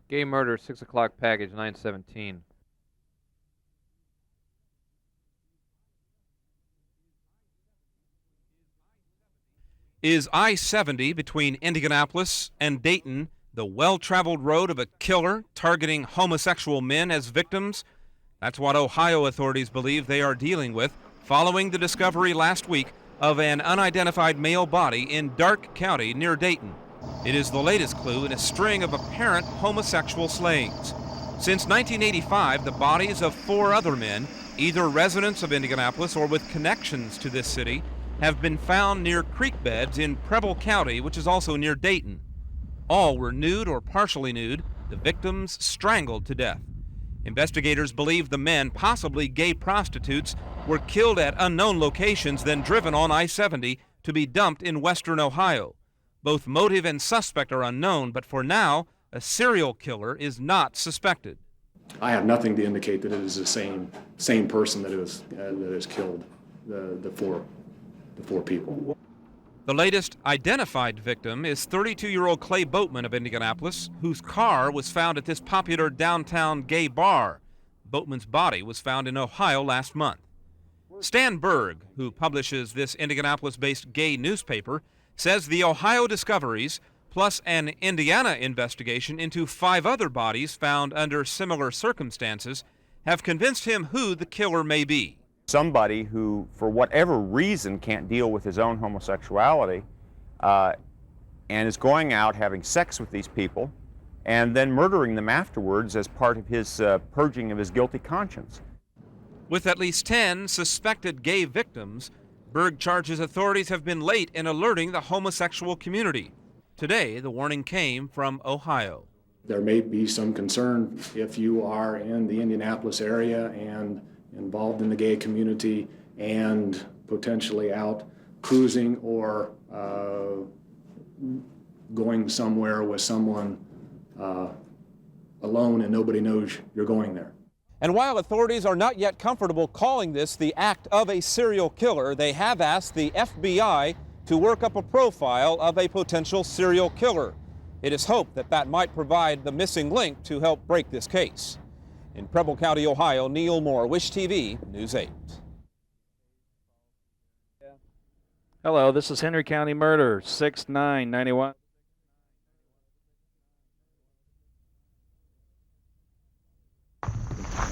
Gay murder, 6 o'clock package, 917. Is I-70 between Indianapolis and Dayton the well-traveled road of a killer targeting homosexual men as victims? That's what Ohio authorities believe they are dealing with following the discovery last week of an unidentified male body in Darke County near Dayton. It is the latest clue in a string of apparent homosexual slayings. Since 1985, the bodies of 4 other men, either residents of Indianapolis or with connections to this city, have been found near creek beds in Preble County, which is also near Dayton. All were nude or partially nude, the victims strangled to death. Investigators believe the men, possibly gay prostitutes, were killed at unknown locations, then driven on I-70 to be dumped in western Ohio. Both motive and suspect are unknown, but for now, a serial killer is not suspected. I have nothing to indicate that it is the same person that has killed the four people. The latest identified victim is 32-year-old Clay Boatman of Indianapolis, whose car was found at this popular downtown gay bar. Boatman's body was found in Ohio last month. Stan Berg, who publishes this Indianapolis-based gay newspaper, says the Ohio discoveries, plus an Indiana investigation into 5 other bodies found under similar circumstances, have convinced him who the killer may be. Somebody who, for whatever reason, can't deal with his own homosexuality and is going out having sex with these people and then murdering them afterwards as part of his purging of his guilty conscience. With at least 10 suspected gay victims, Berg charges authorities have been late in alerting the homosexual community. Today, the warning came from Ohio. There may be some concern if you are in the Indianapolis area and involved in the gay community and potentially out cruising or going somewhere with someone alone and nobody knows you're going there. And while authorities are not yet comfortable calling this the act of a serial killer, they have asked the FBI to work up a profile of a potential serial killer. It is hoped that that might provide the missing link to help break this case. In Preble County, Ohio, Neil Moore, WISH TV, News 8. Hello, this is Henry County Murder, 6991.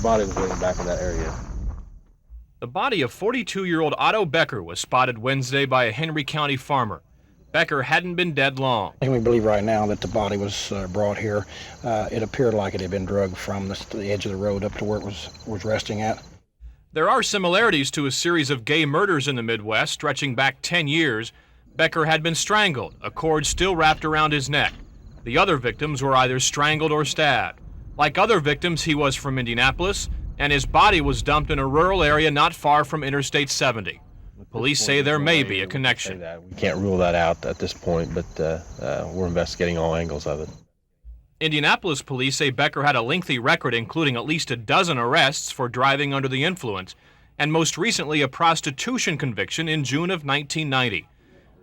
Body was laying back in that area. The body of 42-year-old Otto Becker was spotted Wednesday by a Henry County farmer. Becker hadn't been dead long. And we believe right now that the body was brought here. It appeared like it had been drugged from the edge of the road up to where it was resting at. There are similarities to a series of gay murders in the Midwest stretching back 10 years. Becker had been strangled, a cord still wrapped around his neck. The other victims were either strangled or stabbed. Like other victims, he was from Indianapolis, and his body was dumped in a rural area not far from Interstate 70. Police say there may be a connection. We can't rule that out at this point, but we're investigating all angles of it. Indianapolis police say Becker had a lengthy record, including at least a dozen arrests for driving under the influence, and most recently a prostitution conviction in June of 1990.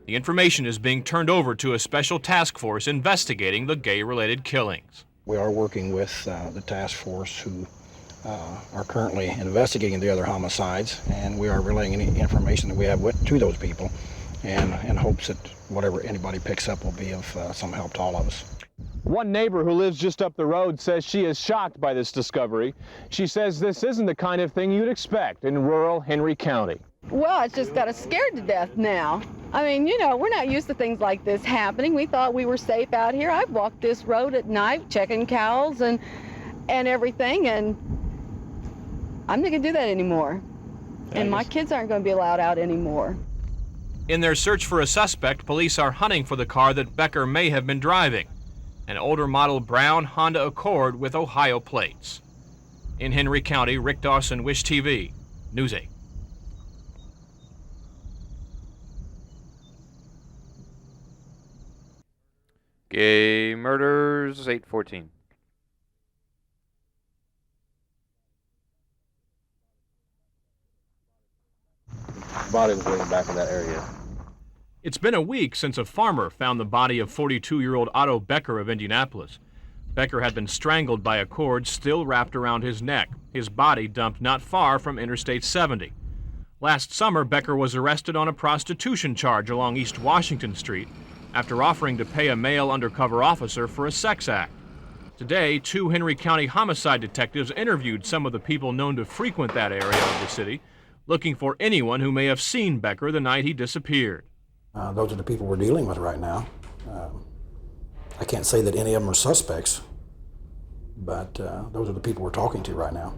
The information is being turned over to a special task force investigating the gay-related killings. We are working with the task force who are currently investigating the other homicides, and we are relaying any information that we have to those people, and in hopes that whatever anybody picks up will be of some help to all of us. One neighbor who lives just up the road says she is shocked by this discovery. She says this isn't the kind of thing you'd expect in rural Henry County. Well, I just got us scared to death now. I mean, you know, we're not used to things like this happening. We thought we were safe out here. I've walked this road at night checking cows and everything, and I'm not going to do that anymore. And my kids aren't going to be allowed out anymore. In their search for a suspect, police are hunting for the car that Becker may have been driving, an older model brown Honda Accord with Ohio plates. In Henry County, Rick Dawson, WISH TV, News 8. Gay murders, 814. Body was laying back in that area. It's been a week since a farmer found the body of 42-year-old Otto Becker of Indianapolis. Becker had been strangled by a cord still wrapped around his neck, his body dumped not far from Interstate 70. Last summer, Becker was arrested on a prostitution charge along East Washington Street after offering to pay a male undercover officer for a sex act. Today, 2 Henry County homicide detectives interviewed some of the people known to frequent that area of the city, looking for anyone who may have seen Becker the night he disappeared. Those are the people we're dealing with right now. I can't say that any of them are suspects, but those are the people we're talking to right now.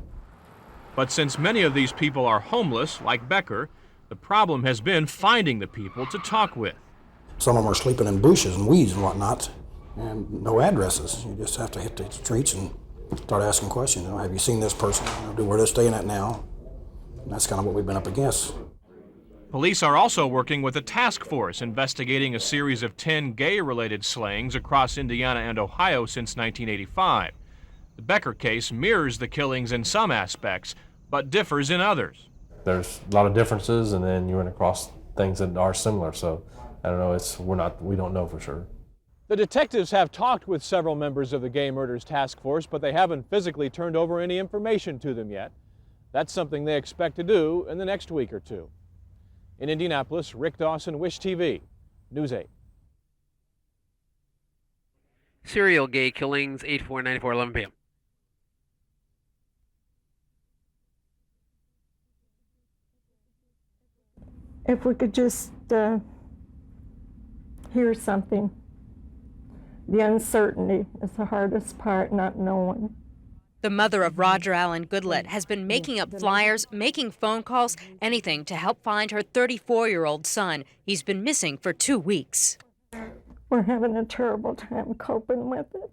But since many of these people are homeless, like Becker, the problem has been finding the people to talk with. Some of them are sleeping in bushes and weeds and whatnot, and no addresses. You just have to hit the streets and start asking questions. Have you seen this person? Where they're staying at now? And that's kind of what we've been up against. Police are also working with a task force investigating a series of 10 gay-related slayings across Indiana and Ohio since 1985. The Becker case mirrors the killings in some aspects, but differs in others. There's a lot of differences, and then you run across things that are similar. So I don't know. We don't know for sure. The detectives have talked with several members of the Gay Murders Task Force, but they haven't physically turned over any information to them yet. That's something they expect to do in the next week or two. In Indianapolis, Rick Dawson, WISH TV, News 8. Serial gay killings, 8/4/94, 11 p.m. If we could just hear something. The uncertainty is the hardest part, not knowing. The mother of Roger Allen Goodlett has been making up flyers, making phone calls, anything to help find her 34-year-old son. He's been missing for 2 weeks. We're having a terrible time coping with it.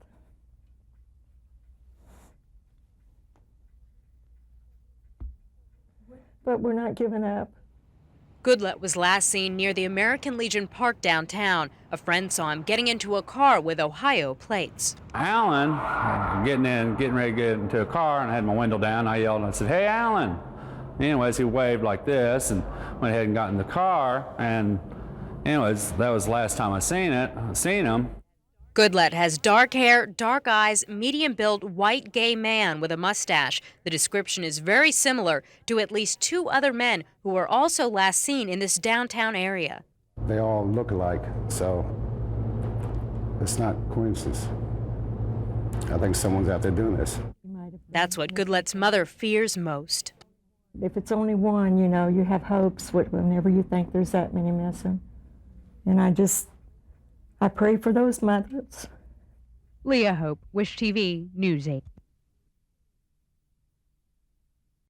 But we're not giving up. Goodlett was last seen near the American Legion Park downtown. A friend saw him getting into a car with Ohio plates. Alan, getting ready to get into a car, and I had my window down. I yelled and I said, "Hey, Alan." Anyways, he waved like this and went ahead and got in the car. And anyways, that was the last time I seen him. Goodlett has dark hair, dark eyes, medium-built, white gay man with a mustache. The description is very similar to at least 2 other men who were also last seen in this downtown area. They all look alike, so it's not coincidence. I think someone's out there doing this. That's what Goodlett's mother fears most. If it's only one, you have hopes whenever you think there's that many missing. And I pray for those mothers. Leah Hope, WISH TV, News 8.